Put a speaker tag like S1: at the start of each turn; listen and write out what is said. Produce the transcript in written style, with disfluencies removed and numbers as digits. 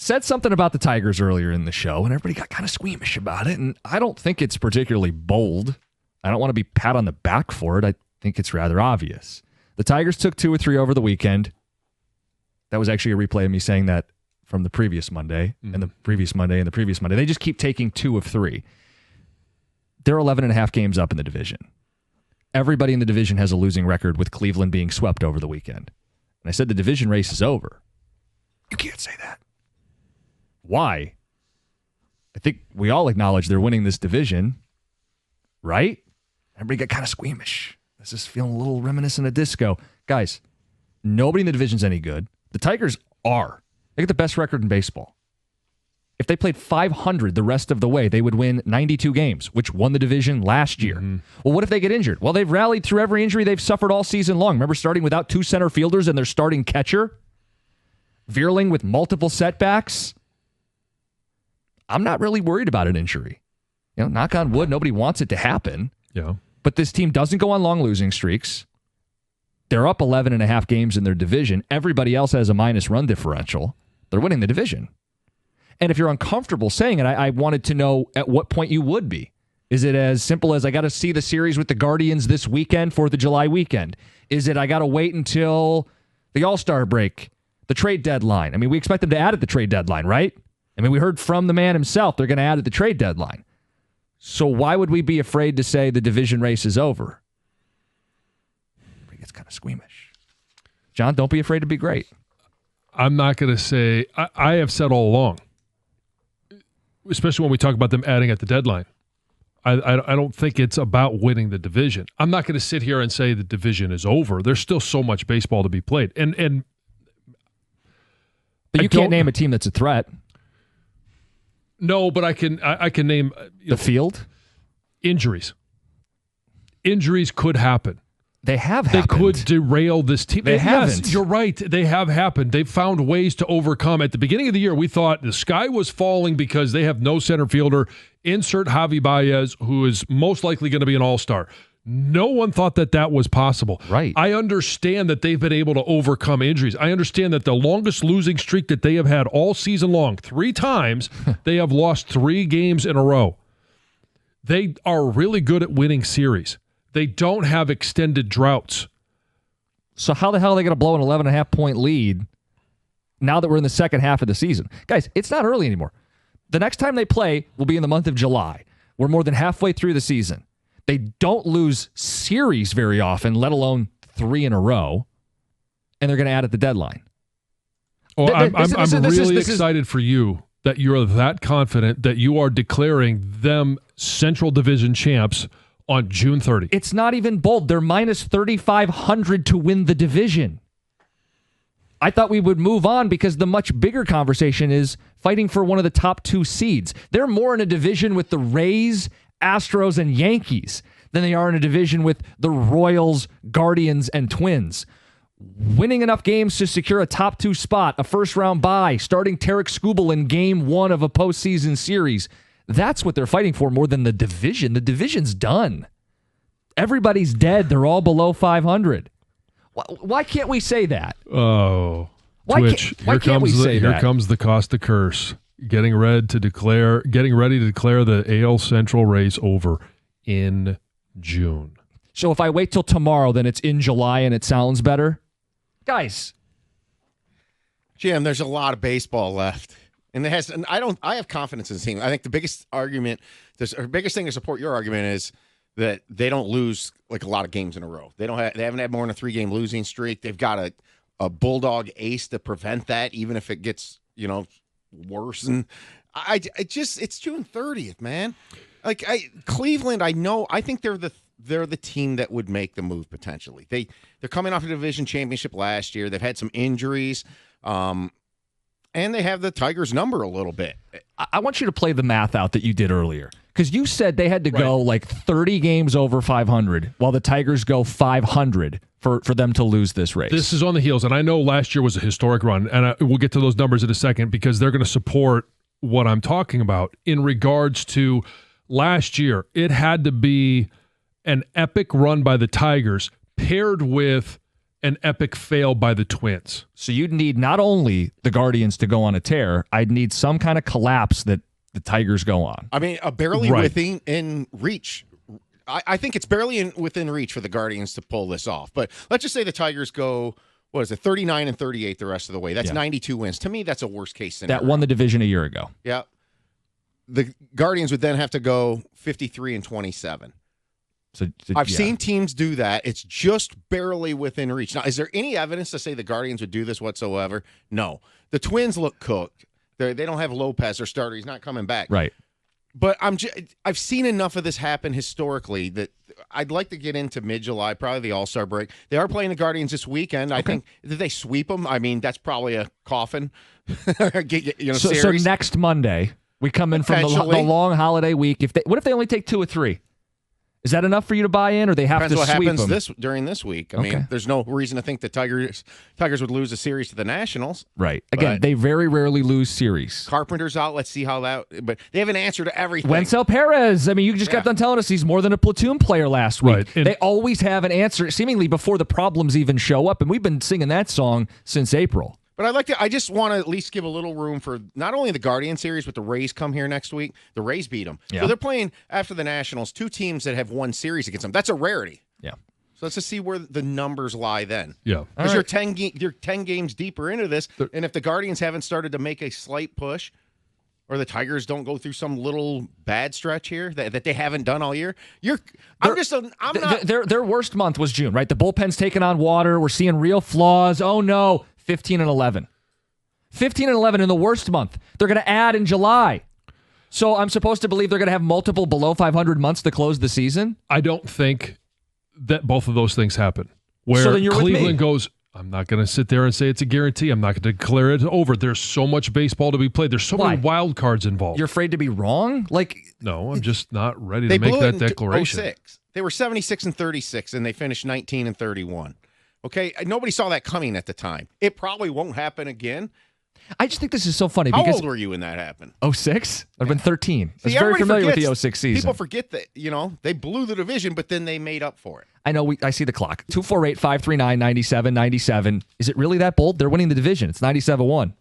S1: said something about the Tigers earlier in the show, and everybody got kind of squeamish about it, and I don't think it's particularly bold. I don't want to be pat on the back for it. I think it's rather obvious. The Tigers took 2 or 3 over the weekend. That was actually a replay of me saying that from the previous Monday, and the previous Monday, and the previous Monday. They just keep taking 2 of 3. They're 11.5 games up in the division. Everybody in the division has a losing record, with Cleveland being swept over the weekend. And I said the division race is over. You can't say that. Why? I think we all acknowledge they're winning this division, right? Everybody got kind of squeamish. This is feeling a little reminiscent of disco. Guys, nobody in the division's any good. The Tigers are. They get the best record in baseball. If they played 500 the rest of the way, they would win 92 games, which won the division last year. Well, what if they get injured? Well, they've rallied through every injury they've suffered all season long. Remember starting without 2 center fielders and their starting catcher? Veerling with multiple setbacks? I'm not really worried about an injury. Knock on wood, nobody wants it to happen.
S2: Yeah.
S1: But this team doesn't go on long losing streaks. They're up 11.5 games in their division. Everybody else has a minus run differential. They're winning the division. And if you're uncomfortable saying it, I wanted to know at what point you would be. Is it as simple as I got to see the series with the Guardians this weekend, 4th of July weekend? Is it I got to wait until the All-Star break, the trade deadline? I mean, we expect them to add at the trade deadline, right? I mean, we heard from the man himself they're going to add at the trade deadline. So why would we be afraid to say the division race is over? It gets kind of squeamish. John, don't be afraid to be great.
S2: I'm not going to say – I have said all along, especially when we talk about them adding at the deadline, I don't think it's about winning the division. I'm not going to sit here and say the division is over. There's still so much baseball to be played. But
S1: you can't name a team that's a threat.
S2: No, but I can name
S1: the field.
S2: Injuries. Injuries could happen.
S1: They have happened.
S2: They could derail this team.
S1: They haven't.
S2: Yes, you're right. They have happened. They've found ways to overcome. At the beginning of the year, we thought the sky was falling because they have no center fielder. Insert Javi Baez, who is most likely going to be an all-star. No one thought that was possible.
S1: Right.
S2: I understand that they've been able to overcome injuries. I understand that the longest losing streak that they have had all season long, 3 times, they have lost 3 games in a row. They are really good at winning series. They don't have extended droughts.
S1: So how the hell are they going to blow an 11.5-point lead now that we're in the second half of the season? Guys, it's not early anymore. The next time they play will be in the month of July. We're more than halfway through the season. They don't lose series very often, let alone 3 in a row, and they're going to add at the deadline.
S2: Oh, I'm really excited for you that you're that confident that you are declaring them Central Division champs on June 30.
S1: It's not even bold. They're minus 3,500 to win the division. I thought we would move on because the much bigger conversation is fighting for one of the top 2 seeds. They're more in a division with the Rays, Astros, and Yankees than they are in a division with the Royals, Guardians, and Twins. Winning enough games to secure a top 2 spot, a first-round bye, starting Tarek Skubal in Game 1 of a postseason series. That's what they're fighting for more than the division. The division's done. Everybody's dead. They're all below 500. Why can't we say that?
S2: Oh,
S1: Twitch. Why can't we say that?
S2: Here comes the Costa curse. Getting ready to declare the AL Central race over in June.
S1: So if I wait till tomorrow, then it's in July and it sounds better? Guys.
S3: Jim, there's a lot of baseball left. And I have confidence in the team. I think the biggest biggest thing to support your argument is that they don't lose like a lot of games in a row. They haven't had more than a 3-game losing streak. They've got a bulldog ace to prevent that, even if it gets, worse. And it's June 30th, man. Cleveland, I think they're the team that would make the move potentially. They're coming off a division championship last year. They've had some injuries. And they have the Tigers' number a little bit.
S1: I want you to play the math out that you did earlier. Because you said they had to go like 30 games over 500, while the Tigers go 500 for them to lose this race.
S2: This is on the heels, and I know last year was a historic run, and we'll get to those numbers in a second because they're going to support what I'm talking about. In regards to last year, it had to be an epic run by the Tigers paired with an epic fail by the Twins.
S1: So you'd need not only the Guardians to go on a tear, I'd need some kind of collapse that the Tigers go on.
S3: I mean, barely within reach. I think it's barely within reach for the Guardians to pull this off. But let's just say the Tigers go, 39-38 the rest of the way. That's 92 wins. To me, that's a worst case scenario.
S1: That won the division a year ago.
S3: Yeah. The Guardians would then have to go 53-27.
S1: So
S3: I've seen teams do that. It's just barely within reach. Now, is there any evidence to say the Guardians would do this whatsoever? No. The Twins look cooked. They don't have Lopez, their starter. He's not coming back.
S1: Right.
S3: But I've seen enough of this happen historically that I'd like to get into mid-July, probably the All-Star break. They are playing the Guardians this weekend. I think, did they sweep them? I mean, that's probably a coffin.
S1: So next Monday, we come in from the long holiday week. What if they only take 2 or 3? Is that enough for you to buy in, or they have
S3: Depends
S1: to sweep them?
S3: Depends what happens during this week. I mean, there's no reason to think the Tigers would lose a series to the Nationals.
S1: Right. Again, they very rarely lose series.
S3: Carpenter's out. Let's see how that. But they have an answer to everything.
S1: Wencel Perez. I mean, you just got done telling us he's more than a platoon player last week.
S2: Right.
S1: They always have an answer, seemingly before the problems even show up, and we've been singing that song since April.
S3: But I just want to at least give a little room for not only the Guardian series, but the Rays come here next week. The Rays beat them. Yeah. So they're playing, after the Nationals, 2 teams that have won series against them. That's a rarity.
S1: Yeah.
S3: So let's just see where the numbers lie then.
S2: Yeah.
S3: Because you're 10 games deeper into this, and if the Guardians haven't started to make a slight push, or the Tigers don't go through some little bad stretch here that they haven't done all year,
S1: their worst month was June, right? The bullpen's taking on water. We're seeing real flaws. Oh, no. 15-11. 15-11 in the worst month. They're going to add in July. So I'm supposed to believe they're going to have multiple below 500 months to close the season?
S2: I don't think that both of those things happen. Where Cleveland goes, I'm not going to sit there and say it's a guarantee. I'm not going to declare it over. There's so much baseball to be played. There's so many wild cards involved.
S1: You're afraid to be wrong?
S2: No, I'm just not ready to make that declaration.
S3: 06. They were 76-36, and they finished 19-31. Okay, nobody saw that coming at the time. It probably won't happen again.
S1: I just think this is so funny.
S3: How
S1: because
S3: old were you when that happened?
S1: 06? I've been 13. I was very familiar with the 06 season.
S3: People forget that, they blew the division, but then they made up for it.
S1: I know. I see the clock. 248-539-97-97. Is it really that bold? They're winning the division. It's 97-1.